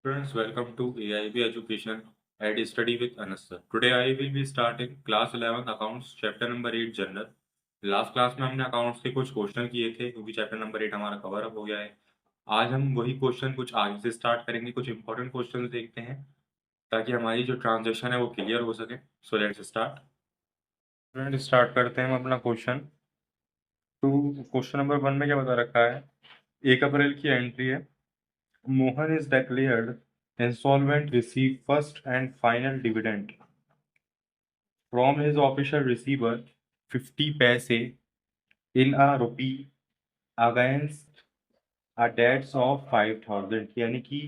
Friends, welcome to AIB Education and Study with Anas sir. Today I will be starting class 11 accounts chapter number 8 general. Last class में हमने accounts के कुछ question किए थे क्योंकि chapter number 8 हमारा cover up हो गया है। आज हम वही क्वेश्चन कुछ आगे से स्टार्ट करेंगे, कुछ इंपॉर्टेंट क्वेश्चन देखते हैं ताकि हमारी जो ट्रांजेक्शन है वो क्लियर हो सके। So let's start. Friend, start करते हैं हम अपना क्वेश्चन। तो क्वेश्चन नंबर 1 में क्या बता रखा है? 1 अप्रैल की एंट्री है। Mohan is declared insolvent, receive first and final dividend from his official receiver 50 paise in a rupee against a debts of 5000। यानी कि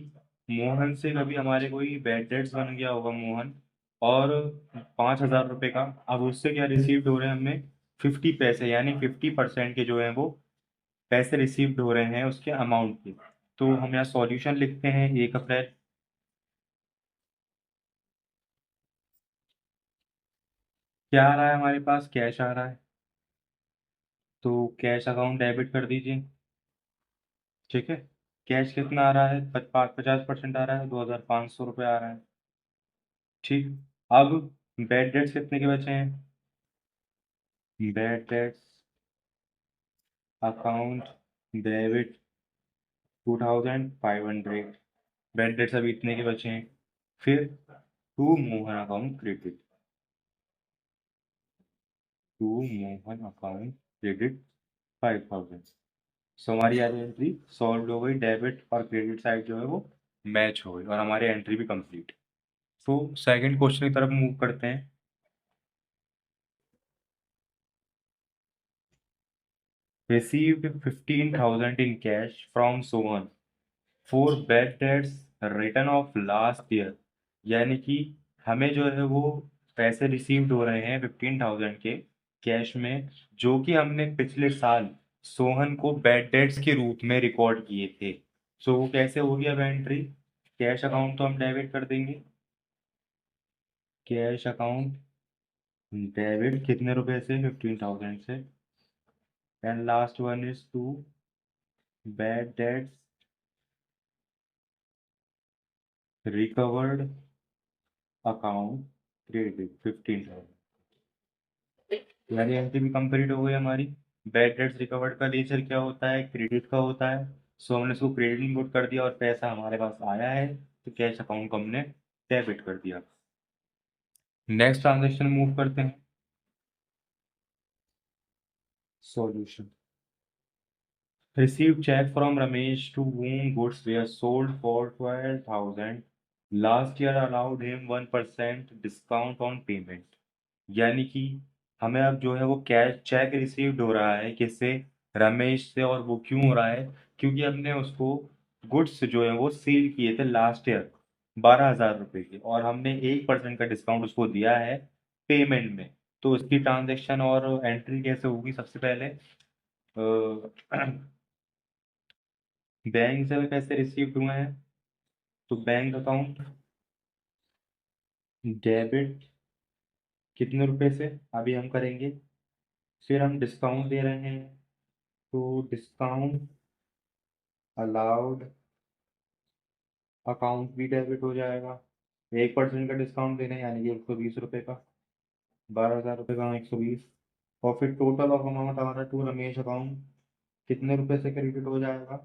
मोहन से कभी हमारे कोई बैड डेट्स बन गया होगा मोहन, और 5000 रुपये का अब उससे क्या रिसीव्ड हो रहे हैं हमें 50 पैसे, यानी 50% के जो है वो पैसे रिसीव्ड हो रहे हैं उसके अमाउंट के। तो हम यहाँ सॉल्यूशन लिखते हैं 1 अप्रैल। क्या आ रहा है हमारे पास? कैश आ रहा है, तो कैश अकाउंट डेबिट कर दीजिए। ठीक है, कैश कितना आ रहा है? 50% आ रहा है, 2500 रुपये आ रहा है। ठीक, अब बैड डेट्स कितने के बचे हैं? Bad debts account debit 2500। Bad debts अभी इतने के बचे हैं। फिर to Mohan account credit, to Mohan account credit 5000। So हमारी आज एंट्री सॉल्व हो गई, डेबिट और क्रेडिट साइड जो है वो मैच हो गई और हमारी एंट्री भी कंप्लीट। तो सेकंड क्वेश्चन की तरफ मूव करते हैं। Received 15,000 in cash from Sohan for bad debts return of last year. यानी कि हमें जो है वो पैसे रिसीव्ड हो रहे हैं 15,000 के कैश में, जो कि हमने पिछले साल सोहन को बैड डेट्स के रूप में रिकॉर्ड किए थे। सो वो कैसे हो गया अब एंट्री? कैश अकाउंट तो हम डेबिट कर देंगे, कैश अकाउंट डेबिट कितने रुपए से? 15,000 से। And last one is to bad debts recovered account credit 15,000। यानी एंट्री भी कंप्लीट हो गई हमारी। बैड डेट्स रिकवर्ड का नेचर क्या होता है? क्रेडिट का होता है। सो हमने इसको क्रेडिट इनपुट कर दिया और पैसा हमारे पास आया है, तो कैश अकाउंट को हमने डेबिट कर दिया। नेक्स्ट ट्रांजेक्शन मूव करते हैं। Solution. Received check from Ramesh to whom goods were sold for 12,000. Last year allowed him 1% discount on payment। यानी कि हमें अब जो है वो कैश चेक रिसीव्ड हो रहा है किससे? रमेश से। और वो क्यों हो रहा है? क्योंकि हमने उसको गुड्स जो है वो सेल किए थे लास्ट ईयर 12,000 रुपये के, और हमने 1% का डिस्काउंट उसको दिया है पेमेंट में। तो उसकी ट्रांजेक्शन और एंट्री कैसे होगी? सबसे पहले बैंक से पैसे रिसीव्ड हुए हैं, तो बैंक अकाउंट डेबिट कितने रुपए से अभी हम करेंगे। फिर हम डिस्काउंट दे रहे हैं, तो डिस्काउंट अलाउड अकाउंट भी डेबिट हो जाएगा। 1% का डिस्काउंट दे रहे हैं यानी कि 120 रुपये का, 12,000 रुपये का 120। और फिर टोटल ऑफ अमाउंट हमारा टू रमेश अकाउंट कितने रुपए से क्रेडिट हो जाएगा?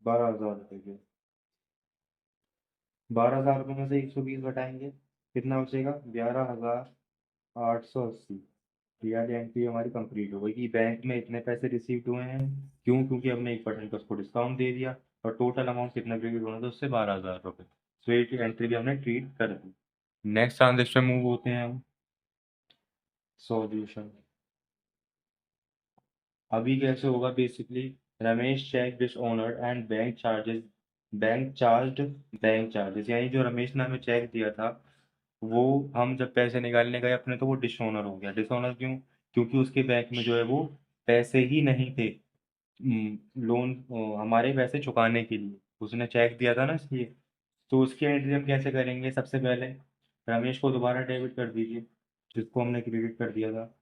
12,000 रुपये के। 12,000 रुपये में से 120 घटाएंगे, कितना बचेगा? 11,880। यार एंट्री हमारी कंप्लीट हो गई कि बैंक में इतने पैसे रिसीव्ड हुए हैं। क्यों? क्योंकि हमने 1% का उसको डिस्काउंट दे दिया, और टोटल अमाउंट कितना क्रेडिट होना था उससे? 12,000 रुपये। तो ये एंट्री भी हमने ट्रीट कर दी। नेक्स्ट ट्रांजेक्शन मूव होते हैं हम। सॉल्यूशन। अभी कैसे होगा? Basically Ramesh cheque dishonour and bank charges, bank charge bank charges. यानी जो रमेश ने हमें चेक दिया था वो हम जब पैसे निकालने गए अपने, तो वो डिसऑनर हो गया। डिसऑनर क्यों? क्योंकि उसके बैंक में जो है वो पैसे ही नहीं थे लोन हमारे पैसे चुकाने के लिए। उसने चेक दिया था ना, इसलिए। तो उसकी एंट्री हम कैसे करेंगे? सबसे पहले रमेश को दोबारा डेबिट कर दीजिए, जिसको हमने क्रेडिट कर दिया था।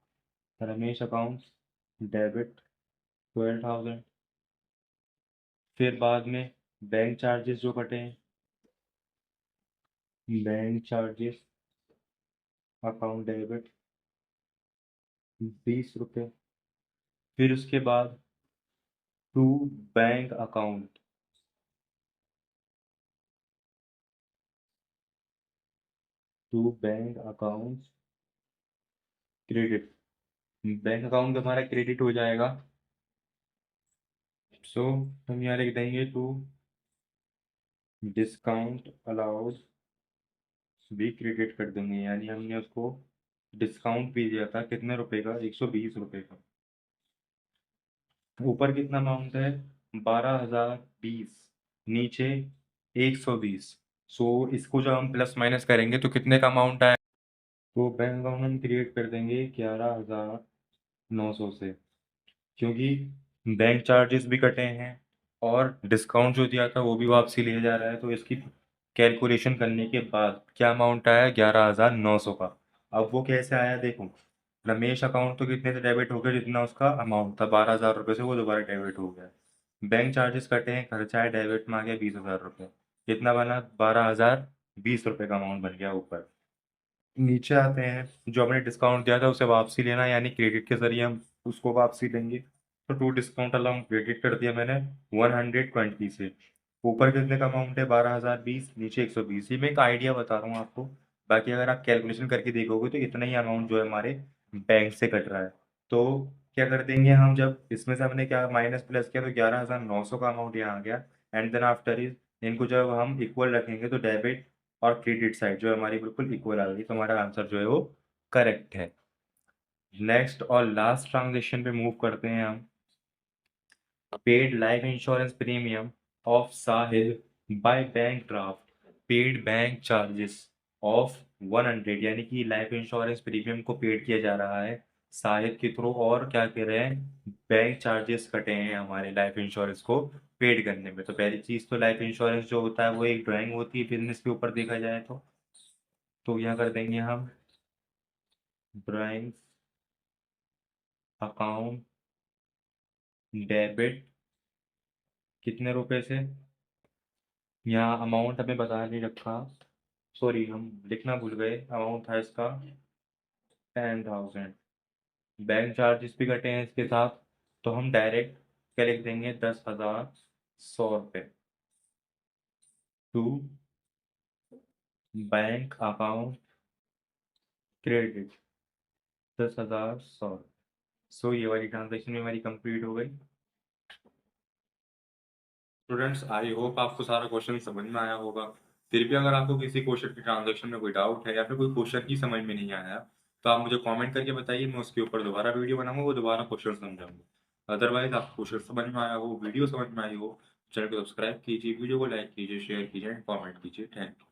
Ramesh account debit 12,000। फिर बाद में बैंक चार्जेस जो कटे हैं, बैंक चार्जेस अकाउंट डेबिट 20 रुपये। फिर उसके बाद to bank account, to bank account credit, bank account हमारा क्रेडिट हो जाएगा। सो हम यहाँ लिख देंगे टू डिस्काउंट अलाउड भी क्रेडिट कर देंगे, यानी हमने उसको डिस्काउंट भी दिया था कितने रुपए का, 120 रुपये का। ऊपर कितना अमाउंट है, 12,020, नीचे 120। सो इसको जब हम प्लस माइनस करेंगे तो कितने का अमाउंट आए, तो बैंक अकाउंट हम क्रिएट कर देंगे 11,900 से, क्योंकि बैंक चार्जेस भी कटे हैं और डिस्काउंट जो दिया था वो भी वापसी लिया जा रहा है, तो इसकी कैलकुलेशन करने के बाद क्या अमाउंट आया, 11,900 का। अब वो कैसे आया देखो, रमेश अकाउंट तो कितने से डेबिट हो गया, जितना उसका अमाउंट था 12,000 रुपये से वो दोबारा डेबिट हो गया। बैंक चार्जेस कटे हैं, खर्चा है, डेबिट में आ गया 20,000 रुपये। कितना बना, 12,020 रुपये का अमाउंट बन गया ऊपर। नीचे आते हैं, जो हमने डिस्काउंट दिया था उसे वापसी लेना, यानी क्रेडिट के जरिए हम उसको वापसी लेंगे। तो टू डिस्काउंट अलाउंट क्रेडिट कर दिया मैंने 120 से। ऊपर कितने का अमाउंट है, 12,020, नीचे 120। ये मैं एक आइडिया बता रहा हूँ आपको, बाकी अगर आप कैलकुलेशन करके देखोगे तो इतना ही अमाउंट जो है हमारे बैंक से कट रहा है। तो क्या कर देंगे हम, जब इसमें से हमने क्या माइनस प्लस किया तो 11,900 का अमाउंट यहाँ आ गया। एंड देन आफ्टर इज इनको जब हम इक्वल रखेंगे तो डेबिट और क्रेडिट साइड जो है हमारी बिल्कुल इक्वल आ गई, तो हमारा आंसर जो है वो करेक्ट है। नेक्स्ट और लास्ट ट्रांजेक्शन पे मूव करते हैं हम। Paid life insurance premium of Sahil by bank draft, paid bank charges of 100, यानी कि लाइफ इंश्योरेंस प्रीमियम को पेड किया जा रहा है साहिल के थ्रू, और क्या कह रहे हैं, बैंक चार्जेस कटे हैं हमारे लाइफ इंश्योरेंस को पेड करने में। तो पहली चीज तो लाइफ इंश्योरेंस जो होता है वो एक ड्राइंग होती है बिजनेस के ऊपर देखा जाए तो यहाँ कर देंगे हम ड्राइंग अकाउंट डेबिट कितने रुपए से, यहाँ अमाउंट हमें बता नहीं रखा, सॉरी हम लिखना भूल गए, अमाउंट था इसका 10,000। बैंक चार्जेस भी कटे हैं इसके साथ, तो हम डायरेक्ट क्या लिख देंगे, 10,100 रुपये टू बैंक अकाउंट क्रेडिट 10,100। सो ये वाली ट्रांजेक्शन में हमारी कंप्लीट हो गई। स्टूडेंट्स आई होप आपको सारा क्वेश्चन समझ में आया होगा। फिर भी अगर आपको किसी क्वेश्चन की ट्रांजेक्शन में कोई डाउट है या फिर कोई क्वेश्चन ही समझ में नहीं आया तो आप मुझे कमेंट करके बताइए, मैं उसके ऊपर दोबारा वीडियो बनाऊंगा, वो दोबारा क्वेश्चन समझाऊंगा। अदरवाइज आपको क्वेश्चन समझ में आया हो, वीडियो समझ में आई हो, चैनल को सब्सक्राइब कीजिए, वीडियो को लाइक कीजिए, शेयर कीजिए, कॉमेंट कीजिए। Thank you.